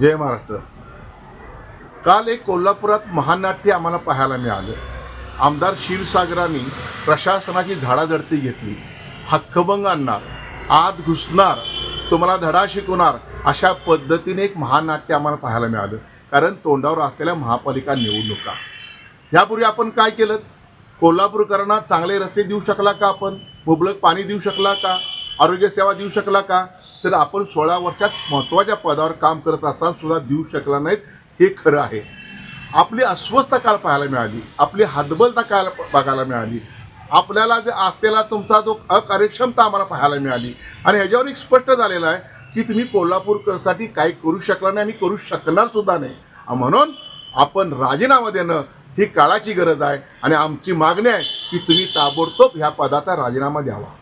जय महाराष्ट्र. काल एक कोल्हापुरात महानाट्य आम्हाला पाहायला मिळालं. आमदार क्षीरसागरांनी प्रशासनाची झाडाझडती घेतली. हक्कभंग आणणार, आत घुसणार, तुम्हाला धडा शिकवणार अशा पद्धतीने एक महानाट्य आम्हाला पाहायला मिळालं. कारण तोंडावर असलेल्या महापालिका निवडणुका. यापूर्वी आपण काय केलं? कोल्हापूरकरांना चांगले रस्ते देऊ शकला का? आपण मुबलक पाणी देऊ शकला का? आरोग्य सेवा देऊ शकला का? तर आपण 16 वर्षात महत्त्वाच्या पदावर काम करत असताना सुद्धा देऊ शकला नाहीत, हे खरं आहे. आपली अस्वस्थता काल पाहायला मिळाली, आपली हतबलता काल बघायला मिळाली, आपल्याला जे असलेला तुमचा जो अकार्यक्षमता आम्हाला पाहायला मिळाली. आणि ह्याच्यावर एक स्पष्ट झालेलं आहे की तुम्ही कोल्हापूरकरसाठी काही करू शकला नाही आणि करू शकणार सुद्धा नाही. म्हणून आपण राजीनामा देणं ही काळाची गरज आहे आणि आमची मागणी आहे की तुम्ही ताबडतोब ह्या पदाचा राजीनामा द्यावा.